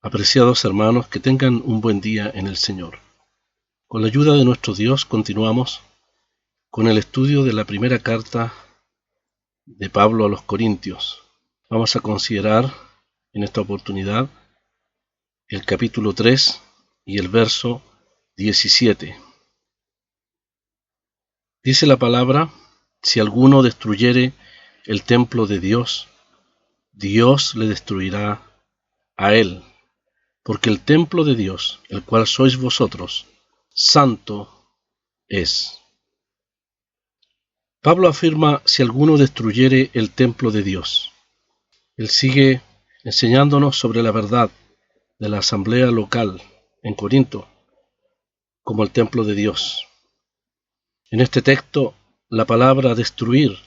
Apreciados hermanos, que tengan un buen día en el Señor. Con la ayuda de nuestro Dios continuamos con el estudio de la primera carta de Pablo a los Corintios. Vamos a considerar en esta oportunidad el capítulo 3 y el verso 17. Dice la palabra: si alguno destruyere el templo de Dios, Dios le destruirá a él, porque el templo de Dios, el cual sois vosotros, santo es. Pablo afirma: si alguno destruyere el templo de Dios. Él sigue enseñándonos sobre la verdad de la asamblea local en Corinto como el templo de Dios. En este texto, la palabra destruir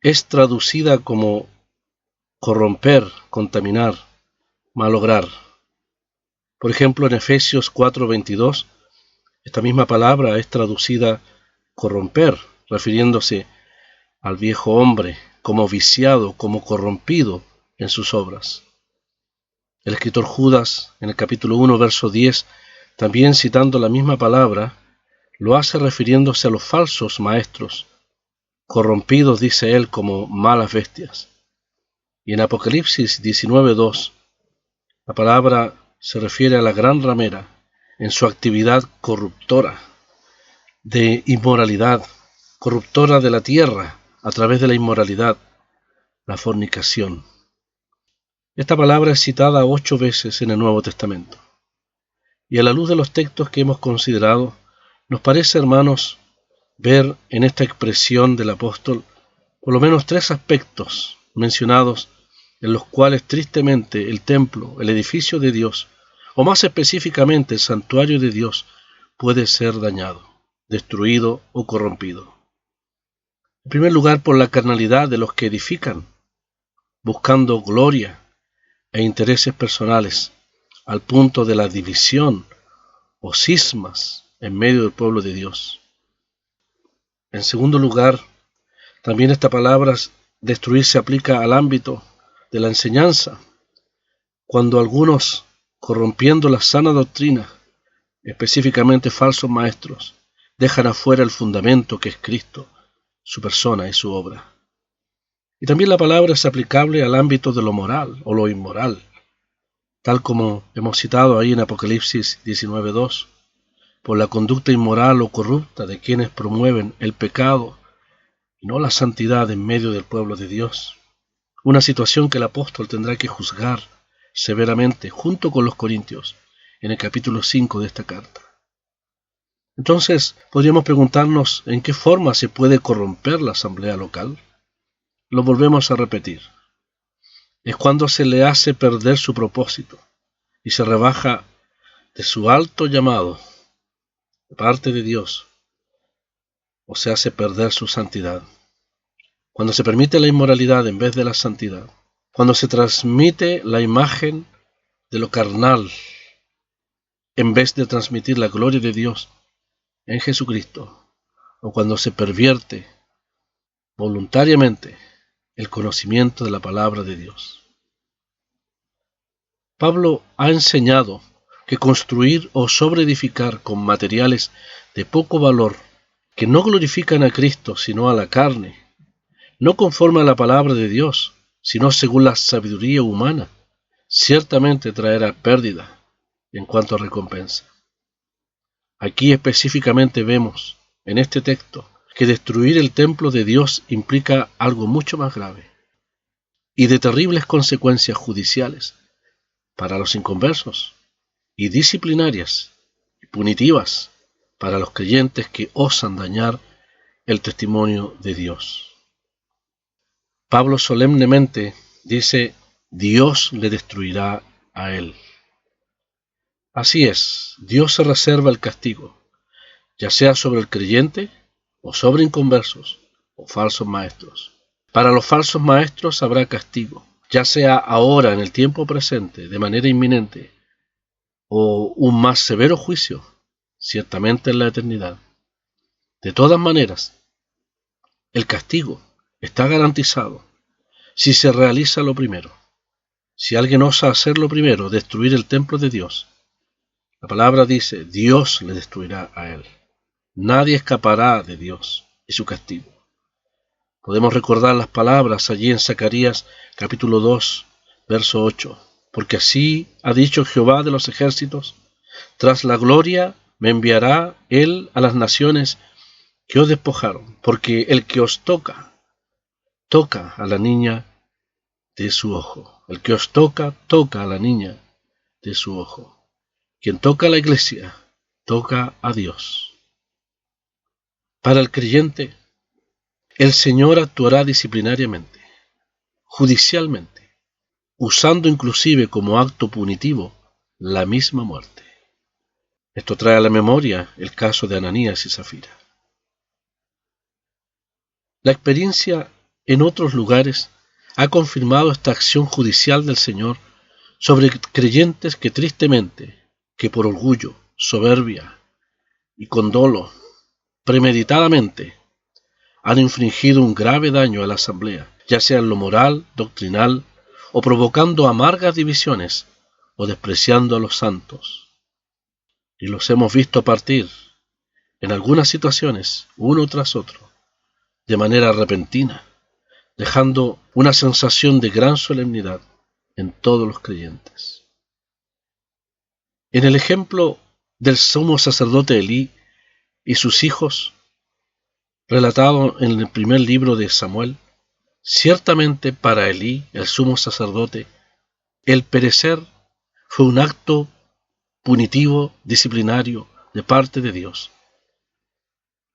es traducida como corromper, contaminar, malograr. Por ejemplo, en Efesios 4:22, esta misma palabra es traducida corromper, refiriéndose al viejo hombre como viciado, como corrompido en sus obras. El escritor Judas, en el capítulo 1, verso 10, también citando la misma palabra, lo hace refiriéndose a los falsos maestros, corrompidos, dice él, como malas bestias. Y en Apocalipsis 19:2, la palabra se refiere a la gran ramera en su actividad corruptora, de inmoralidad, corruptora de la tierra a través de la inmoralidad, la fornicación. Esta palabra es citada 8 veces en el Nuevo Testamento. Y a la luz de los textos que hemos considerado, nos parece, hermanos, ver en esta expresión del apóstol por lo menos 3 aspectos mencionados en los cuales tristemente el templo, el edificio de Dios, o más específicamente el santuario de Dios, puede ser dañado, destruido o corrompido. En primer lugar, por la carnalidad de los que edifican, buscando gloria e intereses personales, al punto de la división o cismas en medio del pueblo de Dios. En segundo lugar, también esta palabra destruir se aplica al ámbito de la enseñanza, cuando algunos, corrompiendo la sana doctrina, específicamente falsos maestros, dejan afuera el fundamento que es Cristo, su persona y su obra. Y también la palabra es aplicable al ámbito de lo moral o lo inmoral, tal como hemos citado ahí en Apocalipsis 19:2, por la conducta inmoral o corrupta de quienes promueven el pecado y no la santidad en medio del pueblo de Dios. Una situación que el apóstol tendrá que juzgar severamente junto con los corintios en el capítulo 5 de esta carta. Entonces, podríamos preguntarnos en qué forma se puede corromper la asamblea local. Lo volvemos a repetir. Es cuando se le hace perder su propósito y se rebaja de su alto llamado de parte de Dios, o se hace perder su santidad. Cuando se permite la inmoralidad en vez de la santidad, cuando se transmite la imagen de lo carnal en vez de transmitir la gloria de Dios en Jesucristo, o cuando se pervierte voluntariamente el conocimiento de la palabra de Dios. Pablo ha enseñado que construir o sobreedificar con materiales de poco valor, que no glorifican a Cristo sino a la carne, no conforme a la palabra de Dios, sino según la sabiduría humana, ciertamente traerá pérdida en cuanto a recompensa. Aquí específicamente vemos, en este texto, que destruir el templo de Dios implica algo mucho más grave y de terribles consecuencias judiciales para los inconversos y disciplinarias y punitivas para los creyentes que osan dañar el testimonio de Dios. Pablo solemnemente dice: Dios le destruirá a él. Así es, Dios se reserva el castigo, ya sea sobre el creyente o sobre inconversos o falsos maestros. Para los falsos maestros habrá castigo, ya sea ahora en el tiempo presente, de manera inminente, o un más severo juicio, ciertamente en la eternidad. De todas maneras, el castigo está garantizado si se realiza lo primero, Si alguien osa hacerlo primero, destruir el templo de Dios, la palabra dice, Dios le destruirá a él. Nadie escapará de Dios y su castigo. Podemos recordar las palabras allí en Zacarías capítulo 2, verso 8. Porque así ha dicho Jehová de los ejércitos, tras la gloria me enviará él a las naciones que os despojaron, porque el que os toca, toca a la niña de su ojo. El que os toca, toca a la niña de su ojo. Quien toca a la iglesia, toca a Dios. Para el creyente, el Señor actuará disciplinariamente, judicialmente, usando inclusive como acto punitivo la misma muerte. Esto trae a la memoria el caso de Ananías y Zafira. La experiencia en otros lugares ha confirmado esta acción judicial del Señor sobre creyentes que tristemente, que por orgullo, soberbia y con dolo, premeditadamente, han infligido un grave daño a la asamblea, ya sea en lo moral, doctrinal, o provocando amargas divisiones, o despreciando a los santos. Y los hemos visto partir, en algunas situaciones, uno tras otro, de manera repentina, dejando una sensación de gran solemnidad en todos los creyentes. En el ejemplo del sumo sacerdote Elí y sus hijos, relatado en el primer libro de Samuel, ciertamente para Elí, el sumo sacerdote, el perecer fue un acto punitivo, disciplinario de parte de Dios,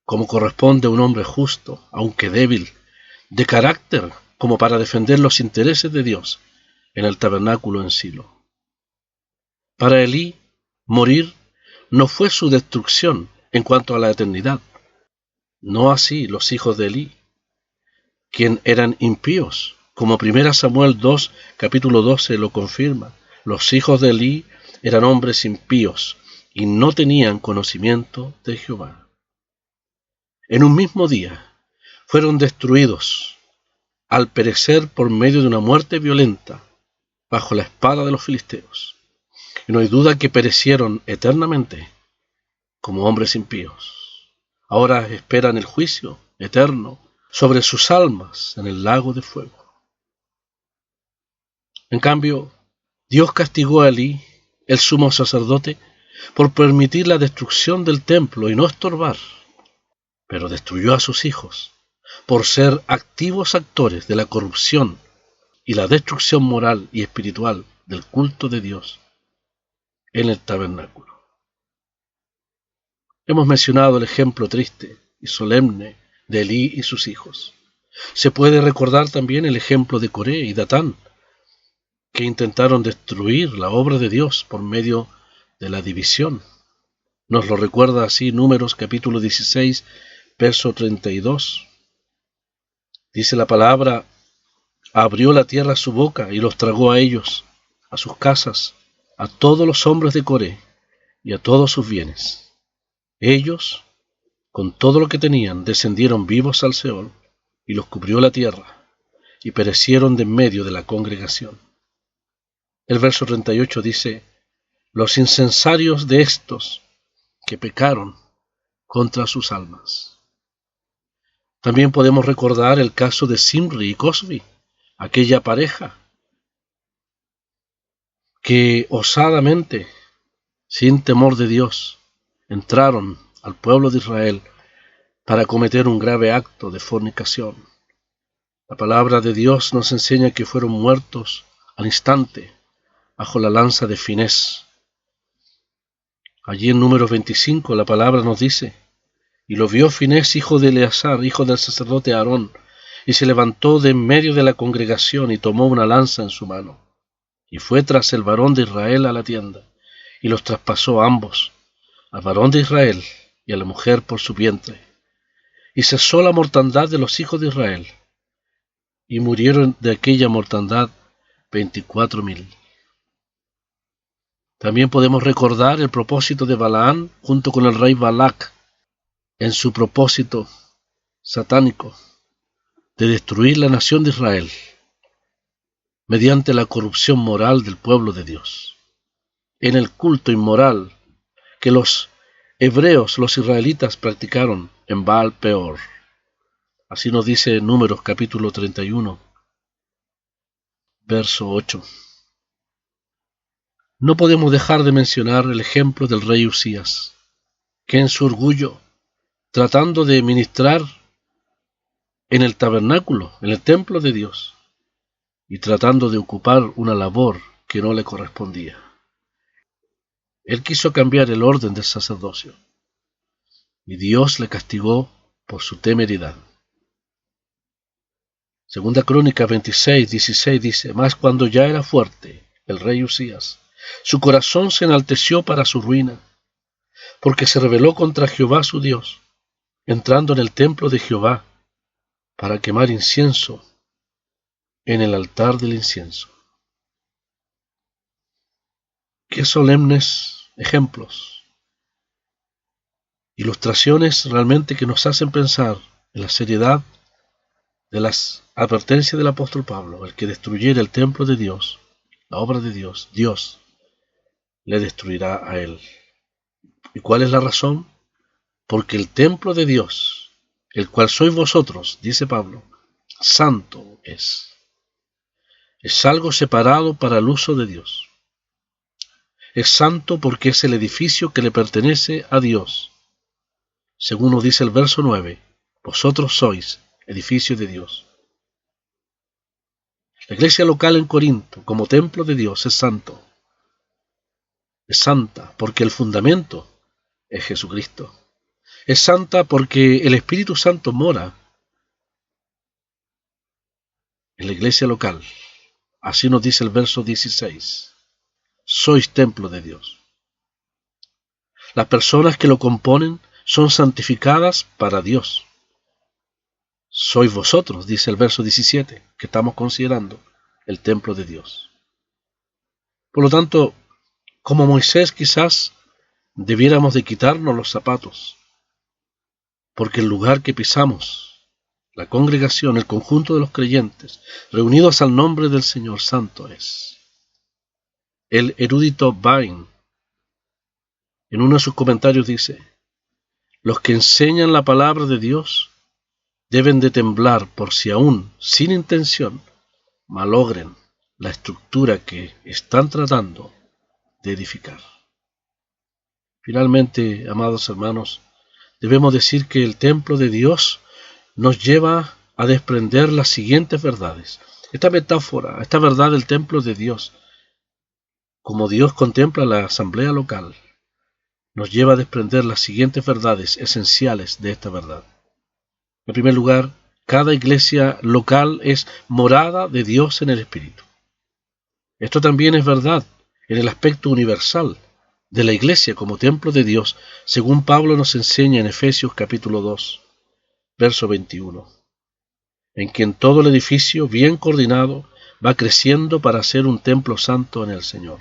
como corresponde a un hombre justo, aunque débil, de carácter como para defender los intereses de Dios en el tabernáculo en Silo. Para Elí, morir no fue su destrucción en cuanto a la eternidad. No así los hijos de Elí, quien eran impíos, como 1 Samuel 2, capítulo 12 lo confirma. Los hijos de Elí eran hombres impíos y no tenían conocimiento de Jehová. En un mismo día fueron destruidos, al perecer por medio de una muerte violenta, bajo la espada de los filisteos. Y no hay duda que perecieron eternamente como hombres impíos. Ahora esperan el juicio eterno sobre sus almas en el lago de fuego. En cambio, Dios castigó a Elí, el sumo sacerdote, por permitir la destrucción del templo y no estorbar, pero destruyó a sus hijos por ser activos actores de la corrupción y la destrucción moral y espiritual del culto de Dios en el tabernáculo. Hemos mencionado el ejemplo triste y solemne de Elí y sus hijos. Se puede recordar también el ejemplo de Coré y Datán, que intentaron destruir la obra de Dios por medio de la división. Nos lo recuerda así Números capítulo 16, verso 32. Dice la palabra, abrió la tierra su boca y los tragó a ellos, a sus casas, a todos los hombres de Coré y a todos sus bienes. Ellos, con todo lo que tenían, descendieron vivos al Seol y los cubrió la tierra y perecieron de en medio de la congregación. El verso 38 dice, los incensarios de estos que pecaron contra sus almas. También podemos recordar el caso de Zimri y Cosbi, aquella pareja que osadamente, sin temor de Dios, entraron al pueblo de Israel para cometer un grave acto de fornicación. La palabra de Dios nos enseña que fueron muertos al instante bajo la lanza de Finés. Allí en Números 25 la palabra nos dice, y lo vio Finés, hijo de Eleazar, hijo del sacerdote Aarón, y se levantó de en medio de la congregación y tomó una lanza en su mano, y fue tras el varón de Israel a la tienda, y los traspasó ambos, al varón de Israel y a la mujer por su vientre, y cesó la mortandad de los hijos de Israel, y murieron de aquella mortandad 24,000. También podemos recordar el propósito de Balaán junto con el rey Balac en su propósito satánico de destruir la nación de Israel. mediante la corrupción moral del pueblo de Dios, en el culto inmoral que los hebreos, los israelitas, practicaron en Baal Peor. Así nos dice Números capítulo 31, verso 8. No podemos dejar de mencionar el ejemplo del rey Usías, que en su orgullo, tratando de ministrar en el tabernáculo, en el templo de Dios, y tratando de ocupar una labor que no le correspondía, él quiso cambiar el orden del sacerdocio, y Dios le castigó por su temeridad. Segunda Crónicas 26:16 dice: Mas cuando ya era fuerte el rey Usías, su corazón se enalteció para su ruina, porque se rebeló contra Jehová su Dios, entrando en el templo de Jehová para quemar incienso en el altar del incienso. Qué solemnes ejemplos, ilustraciones realmente que nos hacen pensar en la seriedad de las advertencias del apóstol Pablo. El que destruyera el templo de Dios, la obra de Dios, Dios le destruirá a él. ¿Y cuál es la razón? Porque el templo de Dios, el cual sois vosotros, dice Pablo, santo es. Es algo separado para el uso de Dios. Es santo porque es el edificio que le pertenece a Dios. Según nos dice el verso 9, vosotros sois edificio de Dios. La iglesia local en Corinto, como templo de Dios, es santo. Es santa porque el fundamento es Jesucristo. Es santa porque el Espíritu Santo mora en la iglesia local. Así nos dice el verso 16. Sois templo de Dios. Las personas que lo componen son santificadas para Dios. Sois vosotros, dice el verso 17, que estamos considerando el templo de Dios. Por lo tanto, como Moisés quizás debiéramos de quitarnos los zapatos, porque el lugar que pisamos, la congregación, el conjunto de los creyentes, reunidos al nombre del Señor, santo es. El erudito Bain, en uno de sus comentarios dice: los que enseñan la palabra de Dios deben de temblar por si aún, sin intención, malogren la estructura que están tratando de edificar. Finalmente, amados hermanos, debemos decir que el templo de Dios nos lleva a desprender las siguientes verdades. Esta metáfora, esta verdad del templo de Dios, como Dios contempla la asamblea local, nos lleva a desprender las siguientes verdades esenciales de esta verdad. En primer lugar, cada iglesia local es morada de Dios en el Espíritu. Esto también es verdad en el aspecto universal de la iglesia como templo de Dios, según Pablo nos enseña en Efesios capítulo 2, verso 21, en quien todo el edificio, bien coordinado, va creciendo para ser un templo santo en el Señor,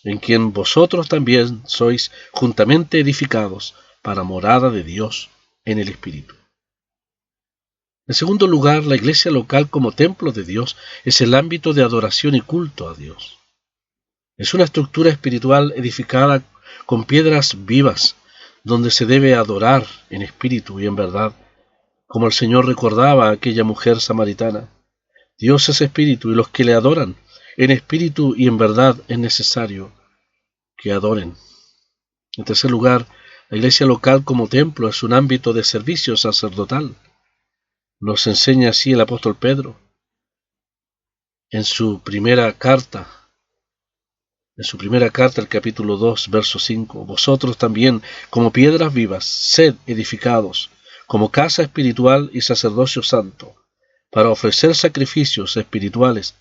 en quien vosotros también sois juntamente edificados para morada de Dios en el Espíritu. En segundo lugar, la iglesia local como templo de Dios es el ámbito de adoración y culto a Dios. Es una estructura espiritual edificada con piedras vivas, donde se debe adorar en espíritu y en verdad, como el Señor recordaba a aquella mujer samaritana. Dios es espíritu, y los que le adoran en espíritu y en verdad es necesario que adoren. En tercer lugar, la iglesia local como templo es un ámbito de servicio sacerdotal. Nos enseña así el apóstol Pedro en su primera carta, el capítulo 2, verso 5. Vosotros también, como piedras vivas, sed edificados, como casa espiritual y sacerdocio santo, para ofrecer sacrificios espirituales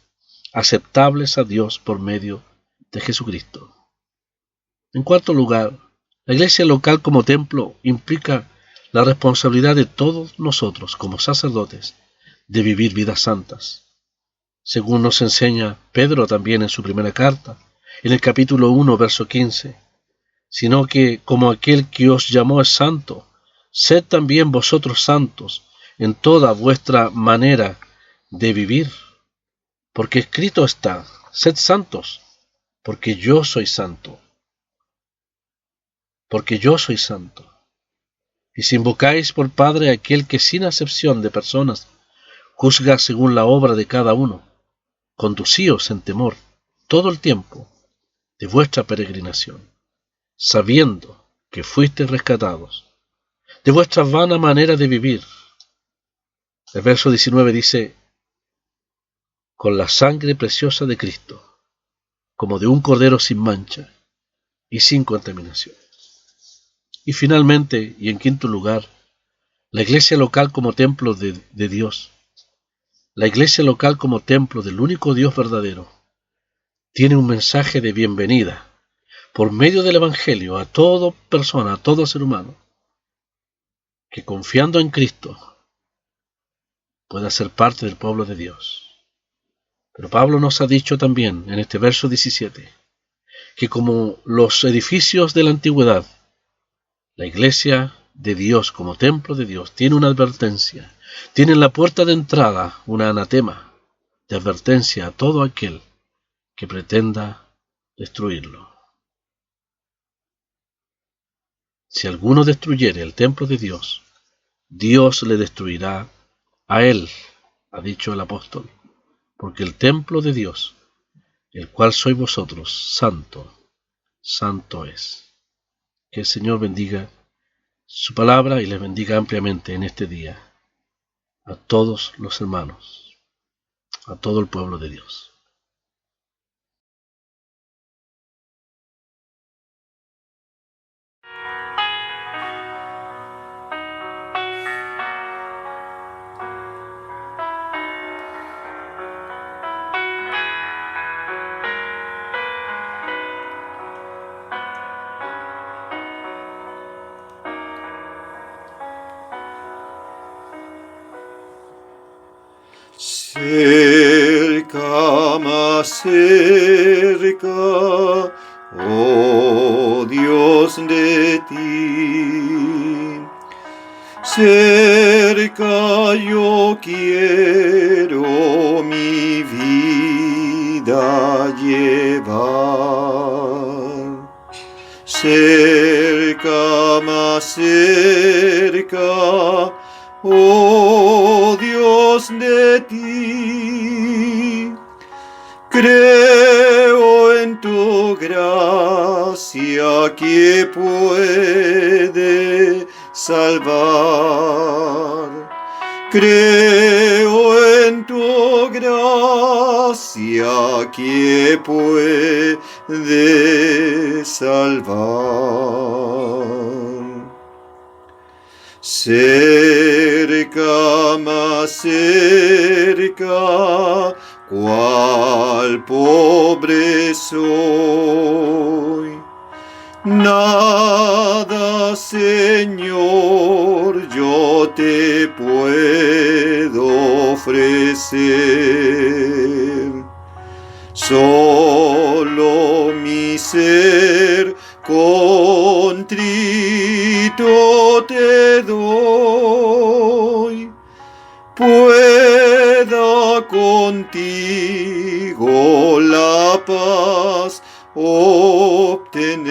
aceptables a Dios por medio de Jesucristo. En cuarto lugar, la iglesia local como templo implica la responsabilidad de todos nosotros como sacerdotes de vivir vidas santas, según nos enseña Pedro también en su primera carta, en el capítulo 1, verso 15, sino que como aquel que os llamó es santo, sed también vosotros santos en toda vuestra manera de vivir, Porque escrito está: sed santos, porque yo soy santo. Porque yo soy santo. Y si invocáis por Padre a aquel que sin acepción de personas juzga según la obra de cada uno, conducíos en temor todo el tiempo de vuestra peregrinación, sabiendo que fuisteis rescatados de vuestra vana manera de vivir. El verso 19 dice: con la sangre preciosa de Cristo, como de un cordero sin mancha y sin contaminación. Y finalmente, y en quinto lugar, la iglesia local como templo de Dios. La iglesia local como templo del único Dios verdadero tiene un mensaje de bienvenida por medio del Evangelio a toda persona, a todo ser humano, que confiando en Cristo pueda ser parte del pueblo de Dios. Pero Pablo nos ha dicho también en este verso 17 que como los edificios de la antigüedad, la iglesia de Dios como templo de Dios tiene una advertencia, tiene en la puerta de entrada una anatema de advertencia a todo aquel que pretenda destruirlo. Si alguno destruyere el templo de Dios, Dios le destruirá a él, ha dicho el apóstol, porque el templo de Dios, el cual sois vosotros, santo, santo es. Que el Señor bendiga su palabra y les bendiga ampliamente en este día a todos los hermanos, a todo el pueblo de Dios. Cerca, más cerca, oh Dios de ti. Cerca yo quiero mi vida llevar. Cerca, más cerca, oh Dios de ti, creo en tu gracia que puede salvar. Creo en tu gracia que puede salvar. Cerca, más cerca, cual pobre soy. Nada, Señor, yo te puedo ofrecer. Solo mi ser contrito te doy, pueda contigo la paz obtener,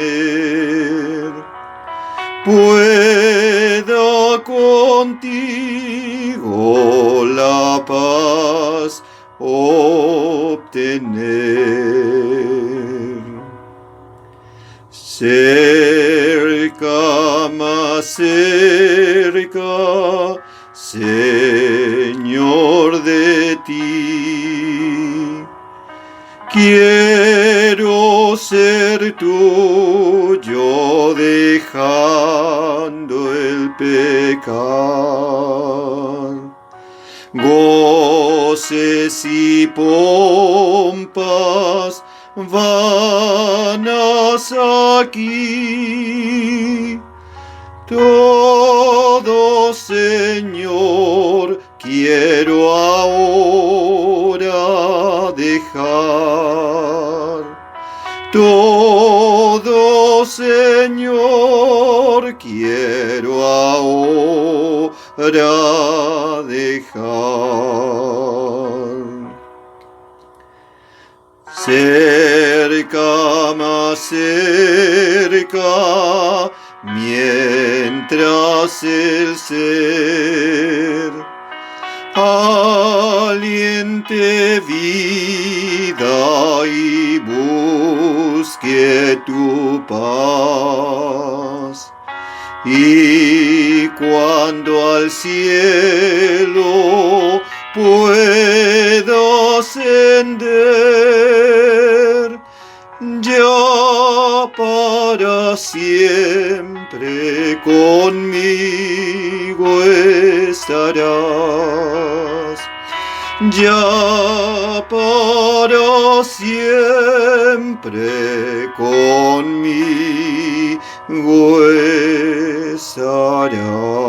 pueda contigo la paz obtener. Cerca, más cerca, Señor de ti, quiero ser tuyo dejando el pecado. Goces y pompas vanas aquí, todo, Señor, quiero ahora dejar. Todo, Señor, quiero ahora dejar. cerca, más cerca, mientras el ser aliente vida y busque tu paz. Y cuando al cielo puedo ascender, ya para siempre conmigo estarás. Ya para siempre conmigo estarás.